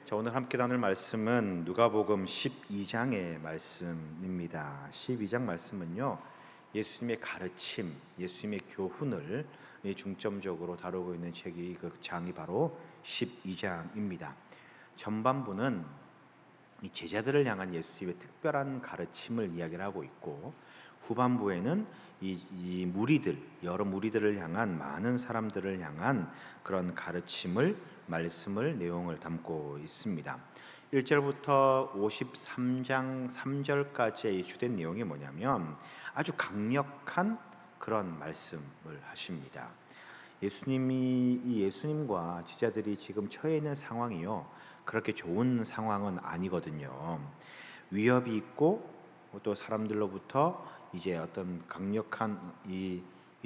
자, 오늘 함께 나눌 말씀은 누가복음 12장의 말씀입니다. 12장 말씀은요, 예수님의 가르침, 예수님의 교훈을 중점적으로 다루고 있는 책이 그 장이 바로 12장입니다. 전반부는 이 제자들을 향한 예수님의 특별한 가르침을 이야기를 하고 있고, 후반부에는 이 무리들, 여러 무리들을 향한, 많은 사람들을 향한 그런 가르침을, 말씀을, 내용을 담고 있습니다. 1절부터 53장 3절까지의 주된 내용이 뭐냐면 아주 강력한 그런 말씀을 하십니다. 예수님과 제자들이 지금 처해 있는 상황이요, 그렇게 좋은 상황은 아니거든요. 위협이 있고 또 사람들로부터 이제 어떤 강력한 이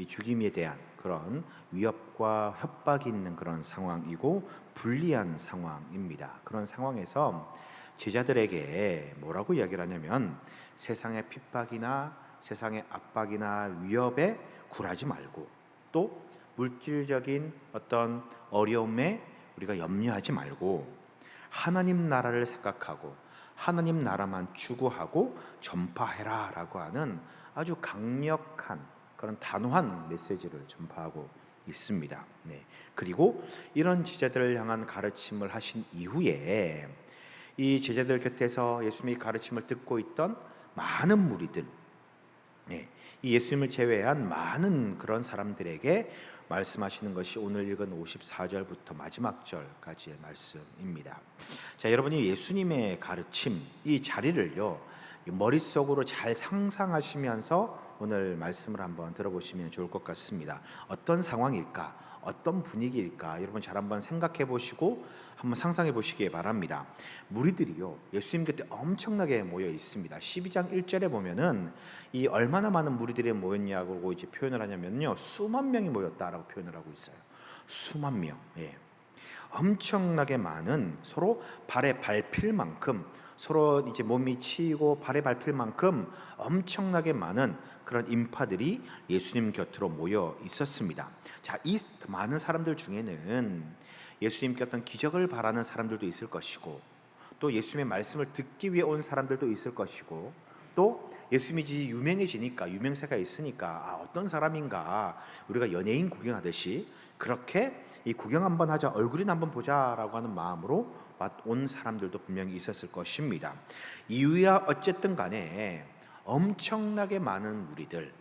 죽임에 대한 그런 위협과 협박이 있는 그런 상황이고 불리한 상황입니다. 그런 상황에서 제자들에게 뭐라고 이야기를 하냐면 세상의 핍박이나 세상의 압박이나 위협에 굴하지 말고, 또 물질적인 어떤 어려움에 우리가 염려하지 말고 하나님 나라를 생각하고 하나님 나라만 추구하고 전파해라 라고 하는 아주 강력한 그런 단호한 메시지를 전파하고 있습니다. 그리고 이런 제자들을 향한 가르침을 하신 이후에 이 제자들 곁에서 예수님의 가르침을 듣고 있던 많은 무리들, 이 예수님을 제외한 많은 그런 사람들에게 말씀하시는 것이 오늘 읽은 54절부터 마지막 절까지의 말씀입니다. 자, 여러분이 예수님의 가르침, 이 자리를요, 머릿속으로 잘 상상하시면서 오늘 말씀을 한번 들어보시면 좋을 것 같습니다. 어떤 상황일까? 어떤 분위기일까? 여러분 잘 한번 생각해 보시고 한번 상상해 보시기 바랍니다. 무리들이요, 예수님 곁에 엄청나게 모여 있습니다. 12장 1절에 보면은 이 얼마나 많은 무리들이 모였냐고 이제 표현을 하냐면요, 수만 명이 모였다라고 표현을 하고 있어요. 수만 명. 엄청나게 많은, 서로 발에 밟힐 만큼, 서로 이제 몸이 치이고 발에 밟힐 만큼 엄청나게 많은 그런 인파들이 예수님 곁으로 모여 있었습니다. 자, 이 많은 사람들 중에는 예수님께 어떤 기적을 바라는 사람들도 있을 것이고, 또 예수님의 말씀을 듣기 위해 온 사람들도 있을 것이고, 또 예수님이 유명해지니까, 유명세가 있으니까 어떤 사람인가 우리가 연예인 구경하듯이 그렇게 이 구경 한번 하자, 얼굴이나 한번 보자라고 하는 마음으로 온 사람들도 분명히 있었을 것입니다. 이유야 어쨌든 간에 엄청나게 많은 무리들,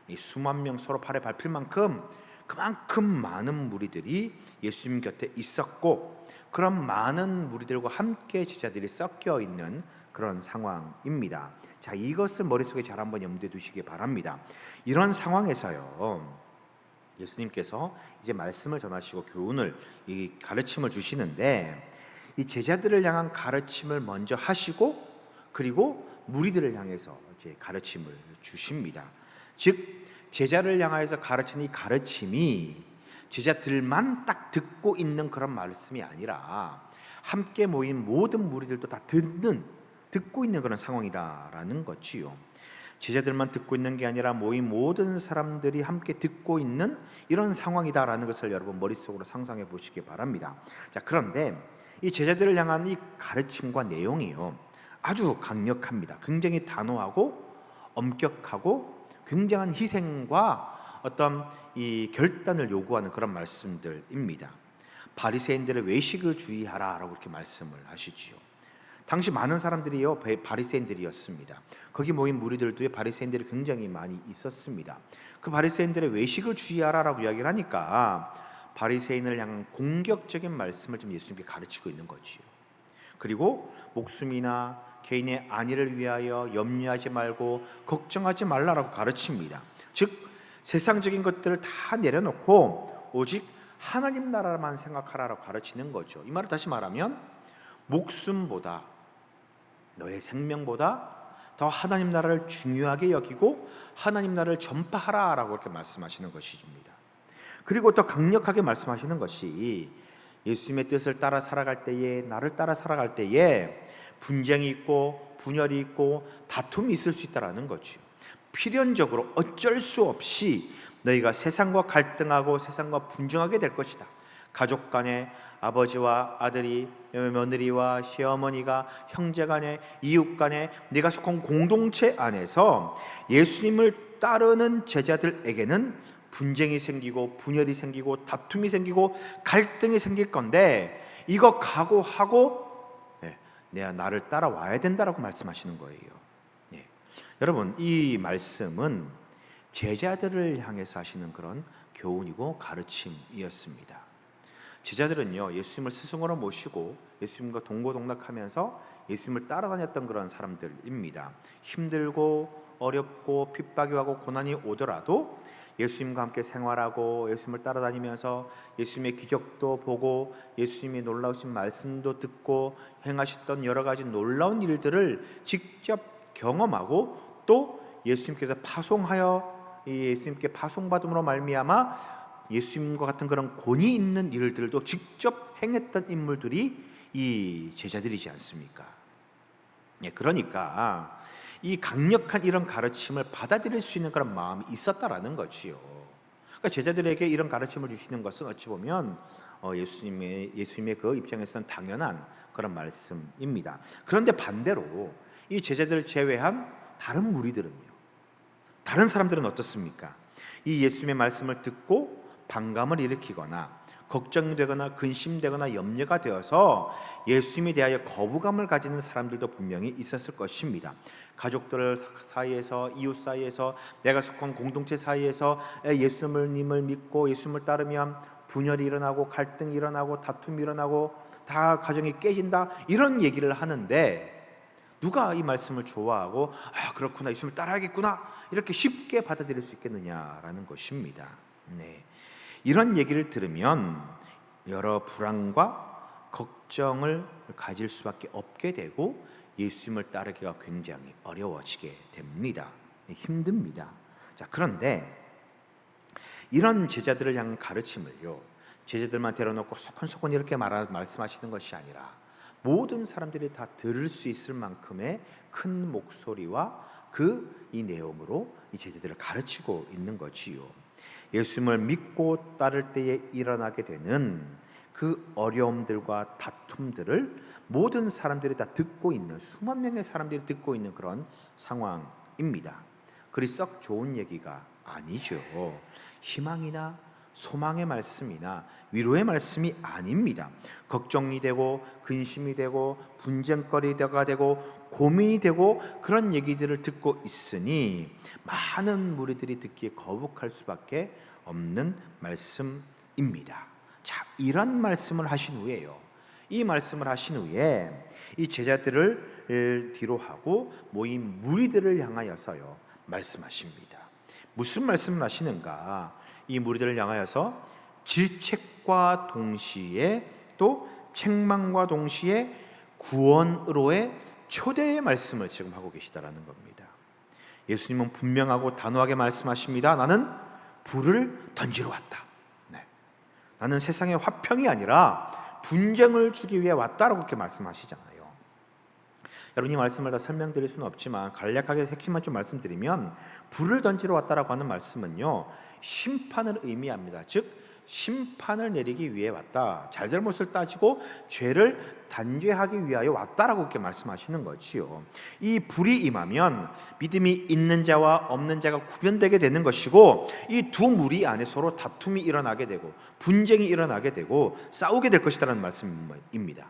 이 수만 명 서로 발에 밟힐 만큼 그만큼 많은 무리들이 예수님 곁에 있었고, 그런 많은 무리들과 함께 제자들이 섞여 있는 그런 상황입니다. 자, 이것을 머릿속에 잘 한번 염두에 두시기 바랍니다. 이런 상황에서요, 예수님께서 이제 말씀을 전하시고 교훈을, 이 가르침을 주시는데, 이 제자들을 향한 가르침을 먼저 하시고, 그리고 무리들을 향해서 이제 가르침을 주십니다. 즉 제자를 향해서 가르치는 이 가르침이 제자들만 딱 듣고 있는 그런 말씀이 아니라 함께 모인 모든 무리들도 다 듣고 있는 그런 상황이다라는 거지요. 제자들만 듣고 있는 게 아니라 모인 모든 사람들이 함께 듣고 있는 이런 상황이다라는 것을 여러분 머릿속으로 상상해 보시기 바랍니다. 자, 그런데 이 제자들을 향한 이 가르침과 내용이요, 아주 강력합니다. 굉장히 단호하고 엄격하고 굉장한 희생과 어떤 이 결단을 요구하는 그런 말씀들입니다. 바리새인들의 외식을 주의하라라고 이렇게 말씀을 하시지요. 당시 많은 사람들이요, 바리새인들이었습니다. 거기 모인 무리들도 바리새인들이 굉장히 많이 있었습니다. 그 바리새인들의 외식을 주의하라라고 이야기를 하니까 바리새인을 향한 공격적인 말씀을 좀 예수님께 가르치고 있는 거지요. 그리고 목숨이나 개인의 안위를 위하여 염려하지 말고 걱정하지 말라라고 가르칩니다. 즉 세상적인 것들을 다 내려놓고 오직 하나님 나라만 생각하라라고 가르치는 거죠. 이 말을 다시 말하면 목숨보다, 너의 생명보다 더 하나님 나라를 중요하게 여기고 하나님 나라를 전파하라라고 이렇게 말씀하시는 것입니다. 그리고 더 강력하게 말씀하시는 것이 예수님의 뜻을 따라 살아갈 때에, 나를 따라 살아갈 때에 분쟁이 있고 분열이 있고 다툼이 있을 수 있다는 거죠. 필연적으로 어쩔 수 없이 너희가 세상과 갈등하고 세상과 분쟁하게 될 것이다. 가족 간에, 아버지와 아들이, 며느리와 시어머니가, 형제간에, 이웃간에, 네가 속한 공동체 안에서 예수님을 따르는 제자들에게는 분쟁이 생기고 분열이 생기고 다툼이 생기고 갈등이 생길 건데, 이거 각오하고 내가 나를 따라와야 된다라고 말씀하시는 거예요. 여러분, 이 말씀은 제자들을 향해서 하시는 그런 교훈이고 가르침이었습니다. 제자들은요, 예수님을 스승으로 모시고 예수님과 동고동락하면서 예수님을 따라다녔던 그런 사람들입니다. 힘들고 어렵고 핍박이 하고 고난이 오더라도 예수님과 함께 생활하고 예수님을 따라다니면서 예수님의 기적도 보고 예수님이 놀라우신 말씀도 듣고 행하셨던 여러 가지 놀라운 일들을 직접 경험하고, 또 예수님께서 파송하여 예수님께 파송받음으로 말미암아 예수님과 같은 그런 권위 있는 일들도 직접 행했던 인물들이 이 제자들이지 않습니까? 그러니까 이 강력한 이런 가르침을 받아들일 수 있는 그런 마음이 있었다라는 거지요. 그러니까 제자들에게 이런 가르침을 주시는 것은 어찌 보면 예수님의 그 입장에서는 당연한 그런 말씀입니다. 그런데 반대로 이 제자들을 제외한 다른 무리들은요, 다른 사람들은 어떻습니까? 이 예수님의 말씀을 듣고 반감을 일으키거나 걱정되거나 근심되거나 염려가 되어서 예수님에 대하여 거부감을 가지는 사람들도 분명히 있었을 것입니다. 가족들 사이에서, 이웃 사이에서, 내가 속한 공동체 사이에서 예수님을 믿고 예수님을 따르면 분열이 일어나고 갈등이 일어나고 다툼이 일어나고 다 가정이 깨진다, 이런 얘기를 하는데 누가 이 말씀을 좋아하고 그렇구나, 예수님을 따라야겠구나, 이렇게 쉽게 받아들일 수 있겠느냐라는 것입니다. 이런 얘기를 들으면 여러 불안과 걱정을 가질 수밖에 없게 되고 예수님을 따르기가 굉장히 어려워지게 됩니다. 힘듭니다. 그런데 이런 제자들을 향한 가르침을요, 제자들만 데려놓고 소곤소곤 이렇게 말씀하시는 것이 아니라 모든 사람들이 다 들을 수 있을 만큼의 큰 목소리와 이 내용으로 이 제자들을 가르치고 있는 거지요. 예수님을 믿고 따를 때에 일어나게 되는 그 어려움들과 다툼들을 모든 사람들이 다 듣고 있는, 수만 명의 사람들이 듣고 있는 그런 상황입니다. 그리 썩 좋은 얘기가 아니죠. 희망이나 소망의 말씀이나 위로의 말씀이 아닙니다. 걱정이 되고 근심이 되고 분쟁거리가 되고 고민이 되고 그런 얘기들을 듣고 있으니 많은 무리들이 듣기에 거북할 수밖에 없는 말씀입니다. 이런 말씀을 하신 후에요, 이 말씀을 하신 후에 이 제자들을 뒤로 하고 모인 무리들을 향하여서요 말씀하십니다. 무슨 말씀을 하시는가? 이 무리들을 향하여서 질책과 동시에 또 책망과 동시에 구원으로의 초대의 말씀을 지금 하고 계시다라는 겁니다. 예수님은 분명하고 단호하게 말씀하십니다. 나는 불을 던지러 왔다. 나는 세상의 화평이 아니라 분쟁을 주기 위해 왔다라고 그렇게 말씀하시잖아요. 여러분, 이 말씀을 다 설명드릴 수는 없지만 간략하게 핵심만 좀 말씀드리면, 불을 던지러 왔다라고 하는 말씀은요, 심판을 의미합니다. 즉 심판을 내리기 위해 왔다, 잘잘못을 따지고 죄를 단죄하기 위하여 왔다라고 이렇게 말씀하시는 거지요. 이 불이 임하면 믿음이 있는 자와 없는 자가 구별되게 되는 것이고, 이 두 무리 안에 서로 다툼이 일어나게 되고 분쟁이 일어나게 되고 싸우게 될 것이라는 말씀입니다.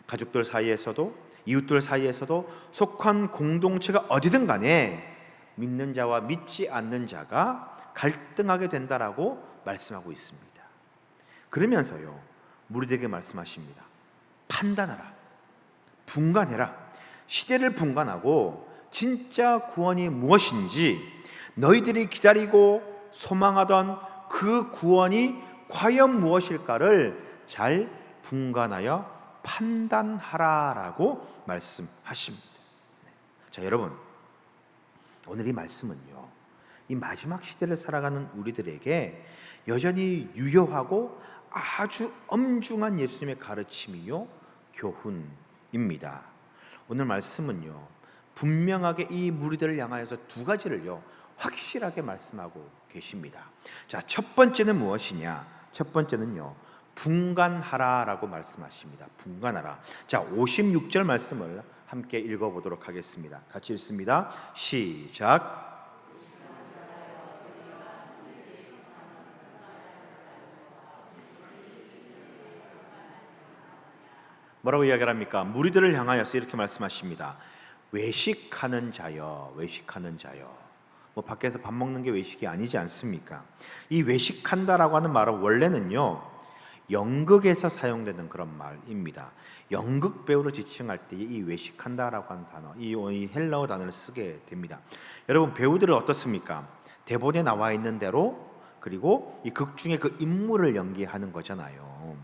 가족들 사이에서도 이웃들 사이에서도 속한 공동체가 어디든 간에 믿는 자와 믿지 않는 자가 갈등하게 된다라고 말씀하고 있습니다. 그러면서요 무리들에게 말씀하십니다. 판단하라, 분간해라. 시대를 분간하고 진짜 구원이 무엇인지, 너희들이 기다리고 소망하던 그 구원이 과연 무엇일까를 잘 분간하여 판단하라라고 말씀하십니다. 여러분, 오늘 이 말씀은요, 이 마지막 시대를 살아가는 우리들에게 여전히 유효하고 아주 엄중한 예수님의 가르침이요 교훈입니다. 오늘 말씀은요 분명하게 이 무리들을 향하여서 두 가지를요 확실하게 말씀하고 계십니다. 첫 번째는 무엇이냐? 첫 번째는요 분간하라라고 말씀하십니다. 분간하라. 자, 56절 말씀을 함께 읽어보도록 하겠습니다. 같이 읽습니다. 시작. 뭐라고 이야기를 합니까? 무리들을 향하여서 이렇게 말씀하십니다. 외식하는 자여, 외식하는 자여. 뭐 밖에서 밥 먹는 게 외식이 아니지 않습니까? 이 외식한다라고 하는 말은 원래는요, 연극에서 사용되는 그런 말입니다. 연극 배우를 지칭할 때 이 외식한다라고 하는 단어, 이 헬라어 단어를 쓰게 됩니다. 여러분, 배우들은 어떻습니까? 대본에 나와 있는 대로, 그리고 이 극 중에 그 인물을 연기하는 거잖아요.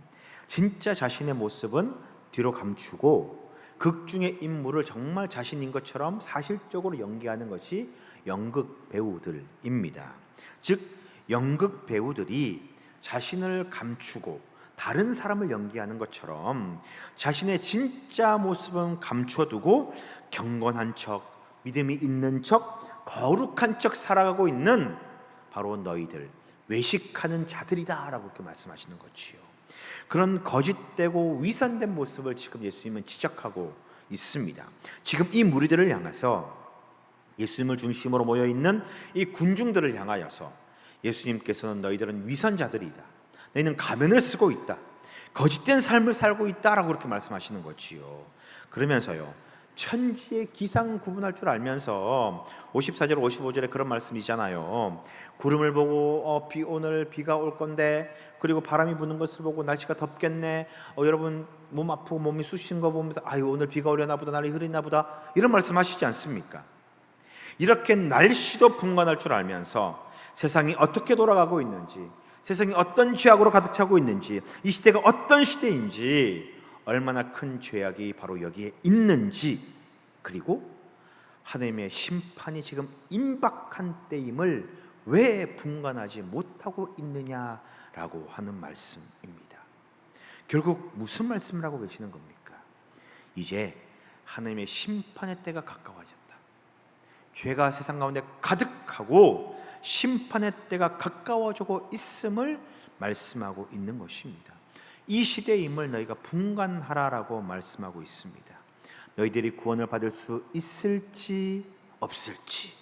진짜 자신의 모습은 뒤로 감추고 극 중의 인물을 정말 자신인 것처럼 사실적으로 연기하는 것이 연극 배우들입니다. 즉, 연극 배우들이 자신을 감추고 다른 사람을 연기하는 것처럼 자신의 진짜 모습은 감춰두고 경건한 척, 믿음이 있는 척, 거룩한 척 살아가고 있는 바로 너희들, 외식하는 자들이다 라고 이렇게 말씀하시는 거지요. 그런 거짓되고 위선된 모습을 지금 예수님은 지적하고 있습니다. 지금 이 무리들을 향해서, 예수님을 중심으로 모여있는 이 군중들을 향하여서 예수님께서는 너희들은 위선자들이다, 너희는 가면을 쓰고 있다, 거짓된 삶을 살고 있다라고 그렇게 말씀하시는 거지요. 그러면서요, 천지의 기상 구분할 줄 알면서 54절 55절에 그런 말씀이잖아요. 구름을 보고 오늘 비가 올 건데, 그리고 바람이 부는 것을 보고 날씨가 덥겠네, 여러분 몸 아프고 몸이 쑤신 거 보면서 아유 오늘 비가 오려나 보다, 날이 흐리나 보다, 이런 말씀 하시지 않습니까? 이렇게 날씨도 분간할 줄 알면서 세상이 어떻게 돌아가고 있는지, 세상이 어떤 죄악으로 가득 차고 있는지, 이 시대가 어떤 시대인지, 얼마나 큰 죄악이 바로 여기에 있는지, 그리고 하나님의 심판이 지금 임박한 때임을 왜 분간하지 못하고 있느냐라고 하는 말씀입니다. 결국 무슨 말씀을 하고 계시는 겁니까? 이제 하나님의 심판의 때가 가까워졌다. 죄가 세상 가운데 가득하고 심판의 때가 가까워지고 있음을 말씀하고 있는 것입니다. 이 시대임을 너희가 분간하라라고 말씀하고 있습니다. 너희들이 구원을 받을 수 있을지 없을지,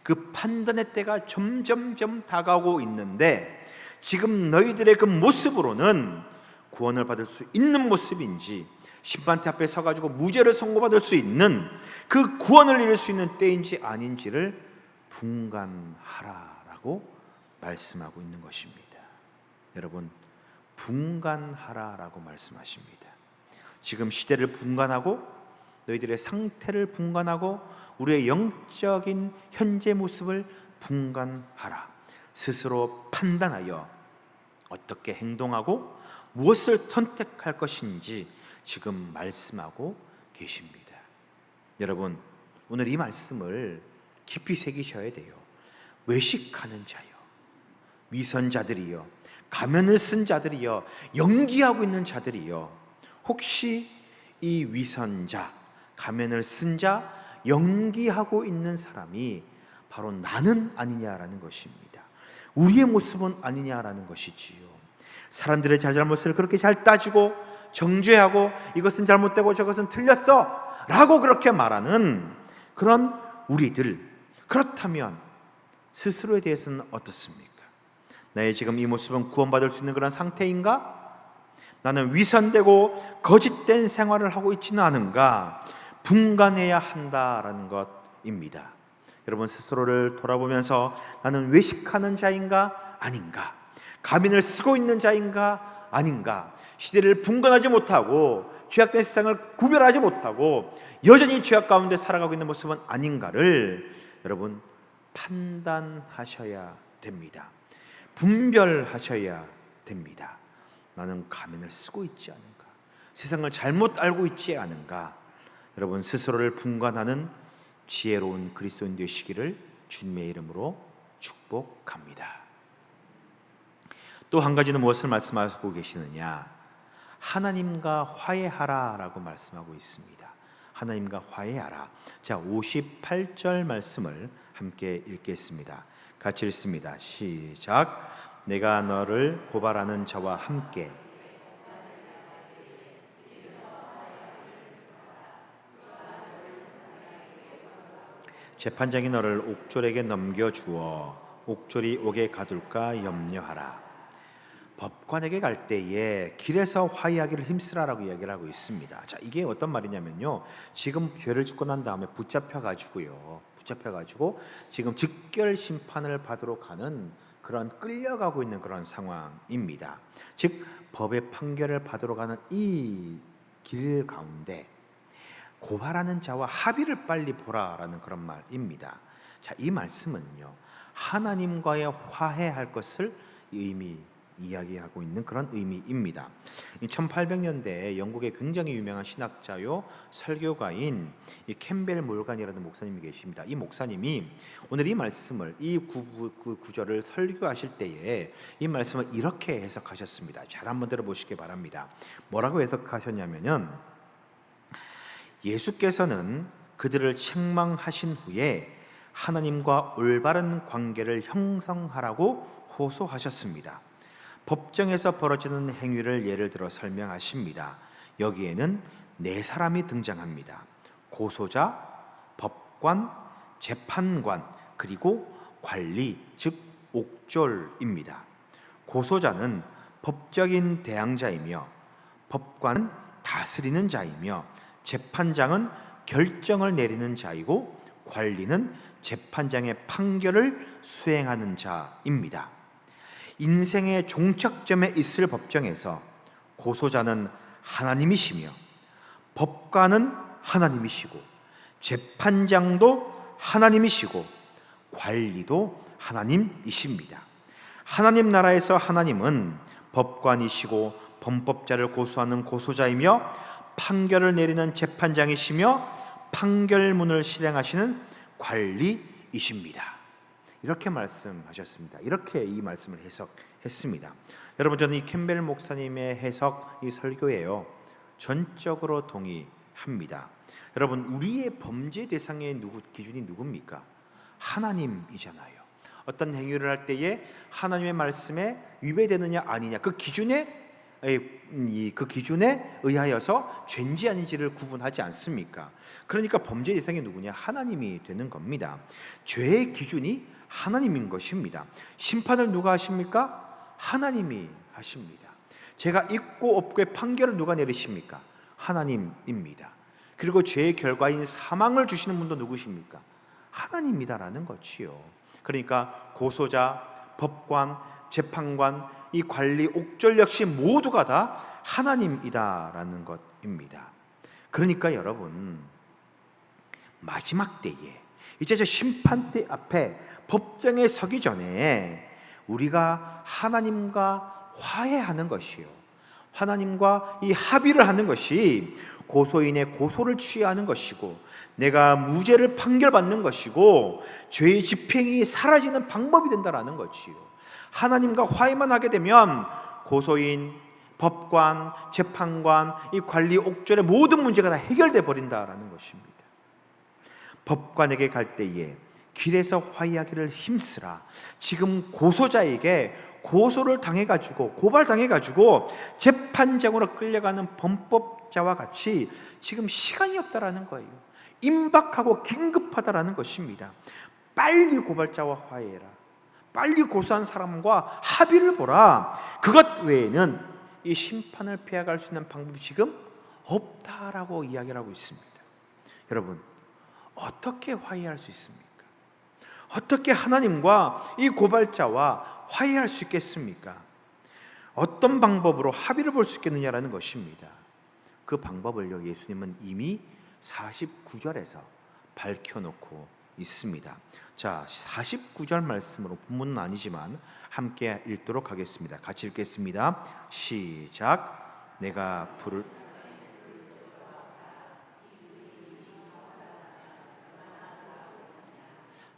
그 판단의 때가 점점점 다가오고 있는데, 지금 너희들의 그 모습으로는 구원을 받을 수 있는 모습인지, 심판대 앞에 서가지고 무죄를 선고받을 수 있는 그 구원을 이룰 수 있는 때인지 아닌지를 분간하라라고 말씀하고 있는 것입니다. 여러분, 분간하라라고 말씀하십니다. 지금 시대를 분간하고 너희들의 상태를 분간하고 우리의 영적인 현재 모습을 분간하라. 스스로 판단하여 어떻게 행동하고 무엇을 선택할 것인지 지금 말씀하고 계십니다. 여러분, 오늘 이 말씀을 깊이 새기셔야 돼요. 외식하는 자여, 위선자들이여, 가면을 쓴 자들이여, 연기하고 있는 자들이여, 혹시 이 위선자, 가면을 쓴 자, 연기하고 있는 사람이 바로 나는 아니냐라는 것입니다. 우리의 모습은 아니냐라는 것이지요. 사람들의 잘잘못을 그렇게 잘 따지고 정죄하고 이것은 잘못되고 저것은 틀렸어 라고 그렇게 말하는 그런 우리들, 그렇다면 스스로에 대해서는 어떻습니까? 나의 지금 이 모습은 구원받을 수 있는 그런 상태인가? 나는 위선되고 거짓된 생활을 하고 있지는 않은가? 분간해야 한다라는 것입니다. 여러분, 스스로를 돌아보면서 나는 외식하는 자인가 아닌가? 가면을 쓰고 있는 자인가 아닌가? 시대를 분간하지 못하고 죄악된 세상을 구별하지 못하고 여전히 죄악 가운데 살아가고 있는 모습은 아닌가를 여러분 판단하셔야 됩니다. 분별하셔야 됩니다. 나는 가면을 쓰고 있지 않은가? 세상을 잘못 알고 있지 않은가? 여러분, 스스로를 분간하는 지혜로운 그리스도인 되시기를 주님의 이름으로 축복합니다. 또 한 가지는 무엇을 말씀하고 계시느냐? 하나님과 화해하라라고 말씀하고 있습니다. 하나님과 화해하라. 자, 58절 말씀을 함께 읽겠습니다. 같이 읽습니다. 시작. 내가 너를 고발하는 자와 함께 재판장이 너를 옥졸에게 넘겨주어 옥졸이 옥에 가둘까 염려하라. 법관에게 갈 때에 길에서 화해하기를 힘쓰라라고 이야기를 하고 있습니다. 자, 이게 어떤 말이냐면요, 지금 죄를 짓고 난 다음에 붙잡혀가지고 지금 즉결 심판을 받으러 가는 그런 끌려가고 있는 그런 상황입니다. 즉 법의 판결을 받으러 가는 이 길 가운데 고발하는 자와 합의를 빨리 보라라는 그런 말입니다. 자, 이 말씀은요, 하나님과의 화해할 것을 이야기하고 있는 그런 의미입니다. 1800년대에 영국의 굉장히 유명한 신학자요 설교가인 캠벨 몰간이라는 목사님이 계십니다. 이 목사님이 오늘 이 말씀을 이 구절을 설교하실 때에 이 말씀을 이렇게 해석하셨습니다. 잘 한번 들어보시기 바랍니다. 뭐라고 해석하셨냐면은, 예수께서는 그들을 책망하신 후에 하나님과 올바른 관계를 형성하라고 호소하셨습니다. 법정에서 벌어지는 행위를 예를 들어 설명하십니다. 여기에는 네 사람이 등장합니다. 고소자, 법관, 재판관, 그리고 관리, 즉 옥졸입니다. 고소자는 법적인 대항자이며, 법관은 다스리는 자이며, 재판장은 결정을 내리는 자이고, 관리는 재판장의 판결을 수행하는 자입니다. 인생의 종착점에 있을 법정에서 고소자는 하나님이시며, 법관은 하나님이시고, 재판장도 하나님이시고, 관리도 하나님이십니다. 하나님 나라에서 하나님은 법관이시고 범법자를 고소하는 고소자이며, 판결을 내리는 재판장이시며, 판결문을 실행하시는 관리이십니다. 이렇게 말씀하셨습니다. 이렇게 이 말씀을 해석했습니다. 여러분, 저는 이 캠벨 목사님의 해석, 이 설교예요, 전적으로 동의합니다. 여러분, 우리의 범죄 대상의 기준이 누굽니까? 하나님이잖아요. 어떤 행위를 할 때에 하나님의 말씀에 위배되느냐 아니냐, 그 기준에 의하여서 죄인지 아닌지를 구분하지 않습니까? 그러니까 범죄 대상이 누구냐? 하나님이 되는 겁니다. 죄의 기준이 하나님인 것입니다. 심판을 누가 하십니까? 하나님이 하십니다. 죄가 있고 없고의 판결을 누가 내리십니까? 하나님입니다. 그리고 죄의 결과인 사망을 주시는 분도 누구십니까? 하나님이다라는 것이요. 그러니까 고소자, 법관, 재판관, 이 관리, 옥졸 역시 모두가 다 하나님이다라는 것입니다. 그러니까 여러분, 마지막 때에, 이제 저 심판대 앞에 법정에 서기 전에 우리가 하나님과 화해하는 것이요, 하나님과 이 합의를 하는 것이 고소인의 고소를 취하는 것이고, 내가 무죄를 판결받는 것이고, 죄의 집행이 사라지는 방법이 된다라는 것이요, 하나님과 화해만 하게 되면 고소인, 법관, 재판관, 이 관리, 옥졸의 모든 문제가 다 해결돼 버린다라는 것입니다. 법관에게 갈 때에 길에서 화해하기를 힘쓰라. 지금 고소자에게 고소를 당해가지고, 고발당해가지고 재판장으로 끌려가는 범법자와 같이 지금 시간이 없다라는 거예요. 임박하고 긴급하다라는 것입니다. 빨리 고발자와 화해해라. 빨리 고소한 사람과 합의를 보라. 그것 외에는 이 심판을 피해갈 수 있는 방법이 지금 없다라고 이야기를 하고 있습니다. 여러분, 어떻게 화해할 수 있습니까? 어떻게 하나님과 이 고발자와 화해할 수 있겠습니까? 어떤 방법으로 합의를 볼 수 있겠느냐라는 것입니다. 그 방법을요, 예수님은 이미 49절에서 밝혀놓고 있습니다. 자, 49절 말씀으로, 본문은 아니지만 함께 읽도록 하겠습니다. 같이 읽겠습니다. 시작. 내가 불을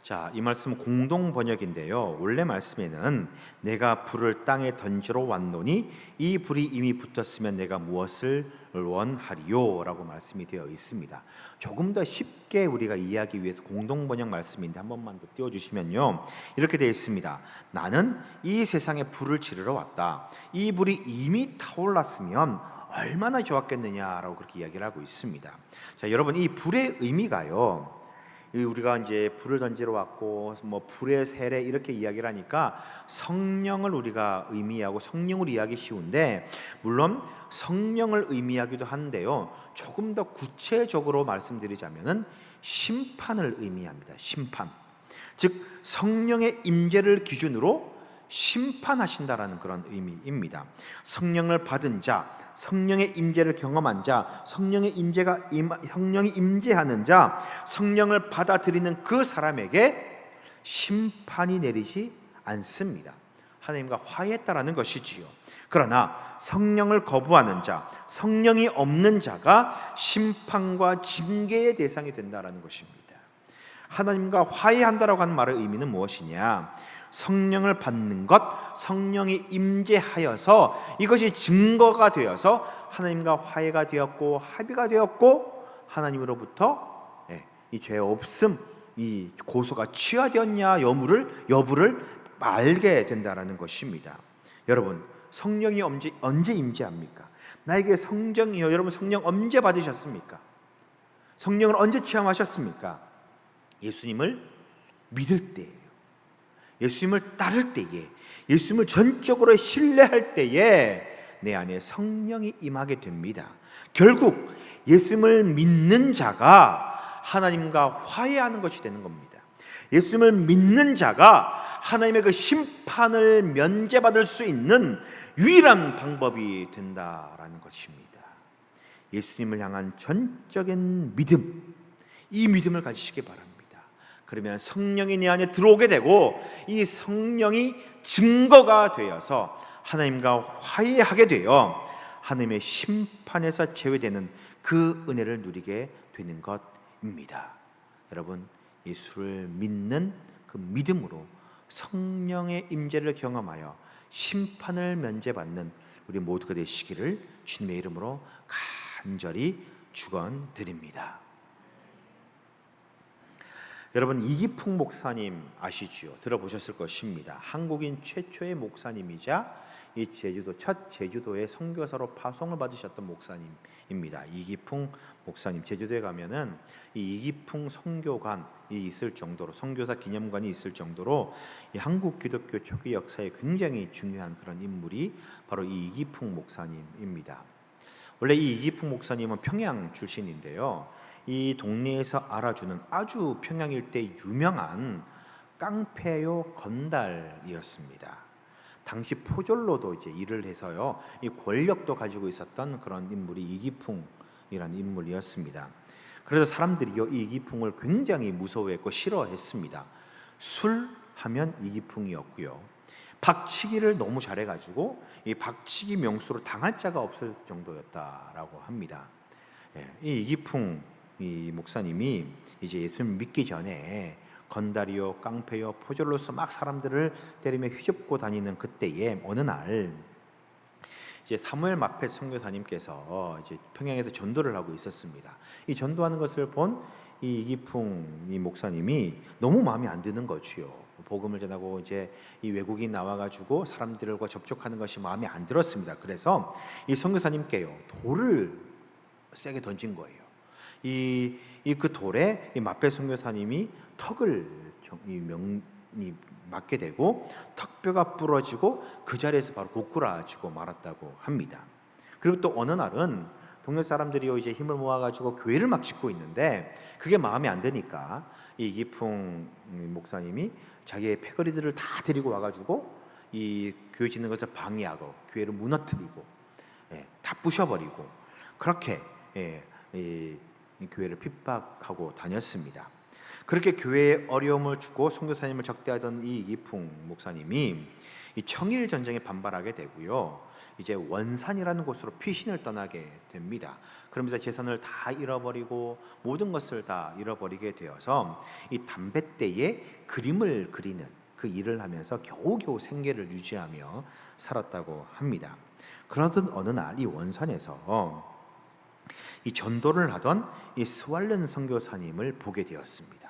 자, 이 말씀은 공동 번역인데요, 원래 말씀에는 내가 불을 땅에 던지러 왔노니 이 불이 이미 붙었으면 내가 무엇을 원하리요? 라고 말씀이 되어 있습니다. 조금 더 쉽게 우리가 이해하기 위해서 공동 번역 말씀인데 한 번만 더 띄워주시면요, 이렇게 되어 있습니다. 나는 이 세상에 불을 지르러 왔다. 이 불이 이미 타올랐으면 얼마나 좋았겠느냐라고 그렇게 이야기를 하고 있습니다. 자, 여러분, 이 불의 의미가요, 우리가 이제 불을 던지러 왔고 뭐 불의 세례 이렇게 이야기를 하니까 성령을 우리가 의미하고 성령을 이해하기 쉬운데, 물론 성령을 의미하기도 한데요, 조금 더 구체적으로 말씀드리자면은 심판을 의미합니다. 심판, 즉 성령의 임재를 기준으로 심판하신다라는 그런 의미입니다. 성령을 받은 자, 성령의 임재를 경험한 자, 성령이 임재하는 자, 성령을 받아들이는 그 사람에게 심판이 내리지 않습니다. 하나님과 화해했다라는 것이지요. 그러나 성령을 거부하는 자, 성령이 없는 자가 심판과 징계의 대상이 된다라는 것입니다. 하나님과 화해한다라고 하는 말의 의미는 무엇이냐? 성령을 받는 것, 성령이 임재하여서 이것이 증거가 되어서 하나님과 화해가 되었고 합의가 되었고, 하나님으로부터 이 죄 없음, 이 고소가 취하되었냐 여부를 알게 된다라는 것입니다. 여러분, 성령이 언제 임재합니까? 나에게 성령이요, 여러분 성령 언제 받으셨습니까? 성령을 언제 체험하셨습니까? 예수님을 믿을 때예요. 예수님을 따를 때에, 예수님을 전적으로 신뢰할 때에 내 안에 성령이 임하게 됩니다. 결국 예수님을 믿는 자가 하나님과 화해하는 것이 되는 겁니다. 예수님을 믿는 자가 하나님의 그 심판을 면제받을 수 있는 유일한 방법이 된다라는 것입니다. 예수님을 향한 전적인 믿음, 이 믿음을 가지시기 바랍니다. 그러면 성령이 내 안에 들어오게 되고, 이 성령이 증거가 되어서 하나님과 화해하게 되어 하나님의 심판에서 제외되는 그 은혜를 누리게 되는 것입니다. 여러분, 예수를 믿는 그 믿음으로 성령의 임재를 경험하여 심판을 면제받는 우리 모두가 되시기를 주님의 이름으로 간절히 축원드립니다. 여러분, 이기풍 목사님 아시지요? 들어보셨을 것입니다. 한국인 최초의 목사님이자 이 첫 제주도의 선교사로 파송을 받으셨던 목사님입니다. 이기풍 목사님, 제주도에 가면은 이 이기풍 선교관이 있을 정도로, 선교사 기념관이 있을 정도로 이 한국 기독교 초기 역사에 굉장히 중요한 그런 인물이 바로 이 이기풍 목사님입니다. 원래 이 이기풍 목사님은 평양 출신인데요, 이 동네에서 알아주는 아주 평양 일대 유명한 깡패요 건달이었습니다. 당시 포졸로도 이제 일을 해서요, 이 권력도 가지고 있었던 그런 인물이 이기풍이라는 인물이었습니다. 그래서 사람들이요, 이 이기풍을 굉장히 무서워했고 싫어했습니다. 술 하면 이기풍이었고요, 박치기를 너무 잘해가지고 이 박치기 명수로 당할 자가 없을 정도였다라고 합니다. 이 이기풍 이 목사님이 이제 예수님 믿기 전에 건달이요, 깡패요, 포졸로서 막 사람들을 때리며 휘젓고 다니는 그때에 어느 날 이제 사무엘 마펫 선교사님께서 이제 평양에서 전도를 하고 있었습니다. 이 전도하는 것을 본 이 이기풍 이 목사님이 너무 마음에 안 드는 거지요. 복음을 전하고 이제 이 외국인 나와가지고 사람들과 접촉하는 것이 마음에 안 들었습니다. 그래서 이 선교사님께요, 돌을 세게 던진 거예요. 그 돌에 이 마펫 선교사님이 턱을 맞게 되고 턱뼈가 부러지고 그 자리에서 바로 고꾸라지고 말았다고 합니다. 그리고 또 어느 날은 동네 사람들이 이제 힘을 모아가지고 교회를 막 짓고 있는데 그게 마음에 안 드니까 이 이기풍 목사님이 자기의 패거리들을 다 데리고 와가지고 이 교회 짓는 것을 방해하고 교회를 무너뜨리고 다 부셔버리고 그렇게 이 교회를 핍박하고 다녔습니다. 그렇게 교회에 어려움을 주고 선교사님을 적대하던 이 이기풍 목사님이 이 청일 전쟁에 반발하게 되고요, 이제 원산이라는 곳으로 피신을 떠나게 됩니다. 그러면서 재산을 다 잃어버리고 모든 것을 다 잃어버리게 되어서 이 담뱃대에 그림을 그리는 그 일을 하면서 겨우겨우 생계를 유지하며 살았다고 합니다. 그러던 어느 날 이 원산에서 이 전도를 하던 이 스왈른 선교사님을 보게 되었습니다.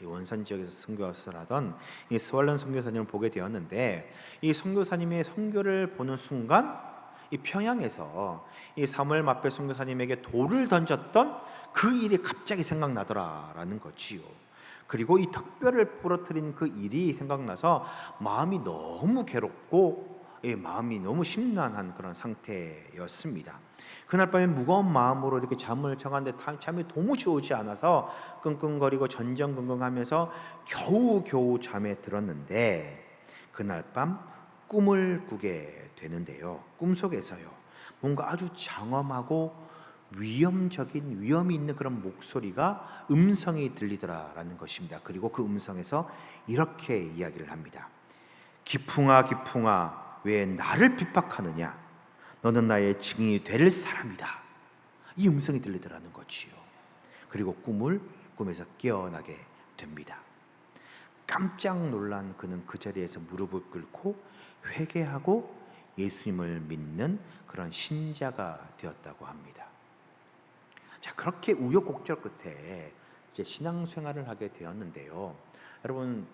이 원산 지역에서 선교를 하던 이 스왈른 선교사님을 보게 되었는데, 이 선교사님의 선교를 보는 순간 이 평양에서 이 사무엘 마펫 선교사님에게 돌을 던졌던 그 일이 갑자기 생각나더라라는 거지요. 그리고 이 턱뼈를 부러뜨린 그 일이 생각나서 마음이 너무 괴롭고 마음이 너무 심란한 그런 상태였습니다. 그날 밤에 무거운 마음으로 이렇게 잠을 청하는데 잠이 도무지 오지 않아서 끙끙거리고 전전긍긍하면서 겨우겨우 잠에 들었는데, 그날 밤 꿈을 꾸게 되는데요. 꿈속에서요, 뭔가 아주 장엄하고 위험이 있는 그런 목소리가, 음성이 들리더라라는 것입니다. 그리고 그 음성에서 이렇게 이야기를 합니다. 기풍아 기풍아, 왜 나를 핍박하느냐? 너는 나의 증인이 될 사람이다. 이 음성이 들리더라는 거지요. 그리고 꿈에서 깨어나게 됩니다. 깜짝 놀란 그는 그 자리에서 무릎을 꿇고 회개하고 예수님을 믿는 그런 신자가 되었다고 합니다. 자, 그렇게 우여곡절 끝에 이제 신앙생활을 하게 되었는데요. 여러분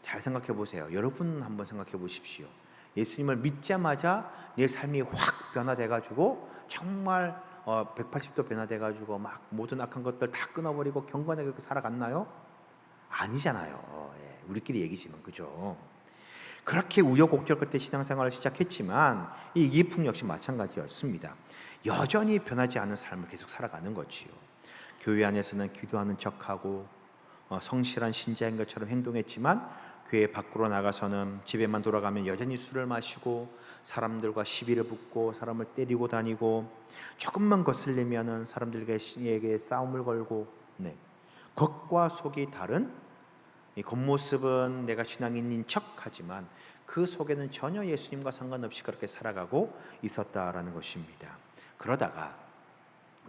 잘 생각해 보세요. 여러분 한번 생각해 보십시오. 예수님을 믿자마자 내 삶이 확 변화돼 가지고 정말 180도 변화돼 가지고 막 모든 악한 것들 다 끊어버리고 경건하게 살아갔나요? 아니잖아요. 우리끼리 얘기지만, 그죠? 그렇게 우여곡절 끝에 신앙생활을 시작했지만 이 이기풍 역시 마찬가지였습니다. 여전히 변하지 않은 삶을 계속 살아가는 거지요. 교회 안에서는 기도하는 척하고 성실한 신자인 것처럼 행동했지만 교회 밖으로 나가서는 집에만 돌아가면 여전히 술을 마시고 사람들과 시비를 붙고 사람을 때리고 다니고, 조금만 거슬리면은 사람들에게 싸움을 걸고, 겉과 속이 다른, 이 겉모습은 내가 신앙인인 척하지만 그 속에는 전혀 예수님과 상관없이 그렇게 살아가고 있었다라는 것입니다. 그러다가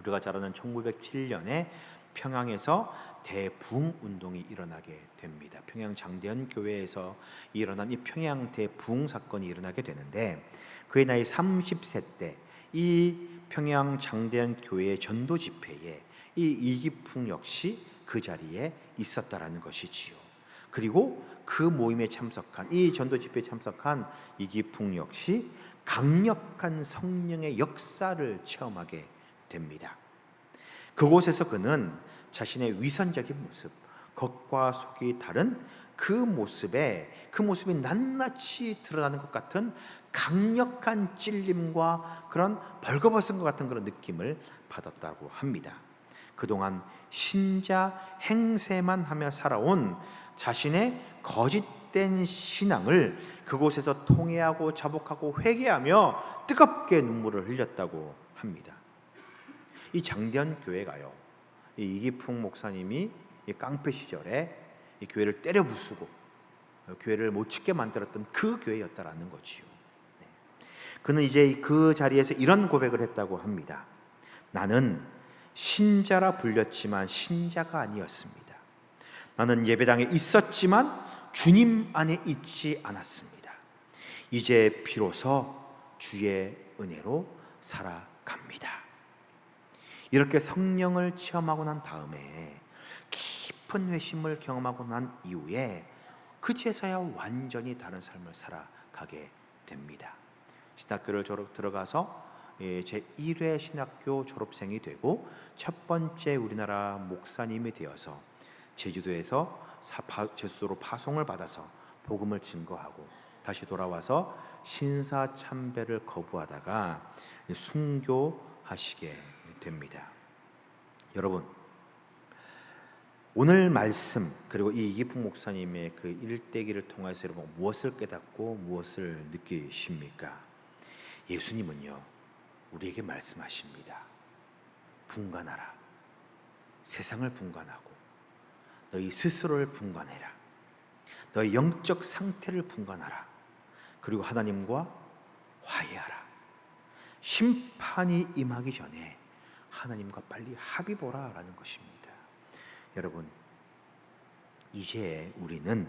우리가 잘 아는 1907년에 평양에서 대부흥운동이 일어나게 됩니다. 평양 장대현 교회에서 일어난 이 평양 대부흥 사건이 일어나게 되는데, 그의 나이 30세 때 이 평양 장대현 교회의 전도 집회에 이 이기풍 역시 그 자리에 있었다라는 것이지요. 그리고 그 모임에 참석한, 이 전도 집회에 참석한 이기풍 역시 강력한 성령의 역사를 체험하게 됩니다. 그곳에서 그는 자신의 위선적인 모습, 겉과 속이 다른 그 모습이 낱낱이 드러나는 것 같은 강력한 찔림과 그런 벌거벗은 것 같은 그런 느낌을 받았다고 합니다. 그동안 신자 행세만 하며 살아온 자신의 거짓된 신앙을 그곳에서 통회하고 자복하고 회개하며 뜨겁게 눈물을 흘렸다고 합니다. 이 장대현 교회가요, 이 이기풍 목사님이 이 깡패 시절에 이 교회를 때려 부수고 교회를 못 짓게 만들었던 그 교회였다라는 거지요. 그는 이제 그 자리에서 이런 고백을 했다고 합니다. 나는 신자라 불렸지만 신자가 아니었습니다. 나는 예배당에 있었지만 주님 안에 있지 않았습니다. 이제 비로소 주의 은혜로 살아갑니다. 이렇게 성령을 체험하고 난 다음에 깊은 회심을 경험하고 난 이후에 그제서야 완전히 다른 삶을 살아가게 됩니다. 신학교를 들어가서 제1회 신학교 졸업생이 되고 첫 번째 우리나라 목사님이 되어서 제주도에서 제주도로 파송을 받아서 복음을 증거하고 다시 돌아와서 신사참배를 거부하다가 순교하시게 됩니다. 여러분, 오늘 말씀 그리고 이 이기풍 목사님의 그 일대기를 통해서 여러분 무엇을 깨닫고 무엇을 느끼십니까? 예수님은요, 우리에게 말씀하십니다. 분간하라. 세상을 분간하고 너희 스스로를 분간해라. 너희 영적 상태를 분간하라. 그리고 하나님과 화해하라. 심판이 임하기 전에 하나님과 빨리 합의 보라라는 것입니다. 여러분, 이제 우리는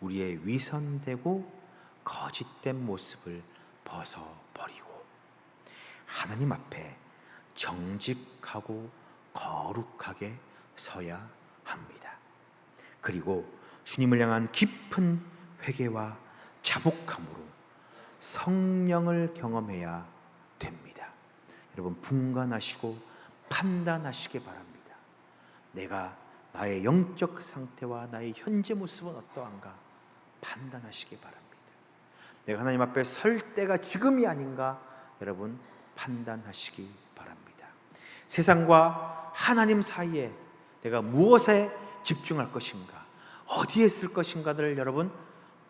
우리의 위선되고 거짓된 모습을 벗어버리고 하나님 앞에 정직하고 거룩하게 서야 합니다. 그리고 주님을 향한 깊은 회개와 자복함으로 성령을 경험해야 됩니다. 여러분, 분간하시고 판단하시기 바랍니다. 내가 나의 영적 상태와 나의 현재 모습은 어떠한가 판단하시기 바랍니다. 내가 하나님 앞에 설 때가 지금이 아닌가 여러분 판단하시기 바랍니다. 세상과 하나님 사이에 내가 무엇에 집중할 것인가, 어디에 쓸 것인가를 여러분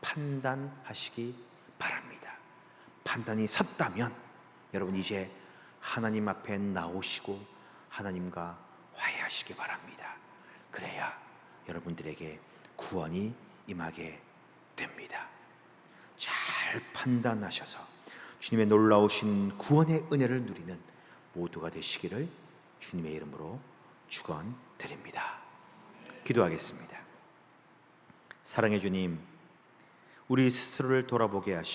판단하시기 바랍니다. 판단이 섰다면 여러분 이제 하나님 앞에 나오시고 하나님과 화해하시기 바랍니다. 그래야 여러분들에게 구원이 임하게 됩니다. 잘 판단하셔서 주님의 놀라우신 구원의 은혜를 누리는 모두가 되시기를 주님의 이름으로 축원드립니다. 기도하겠습니다. 사랑의 주님, 우리 스스로를 돌아보게 하시고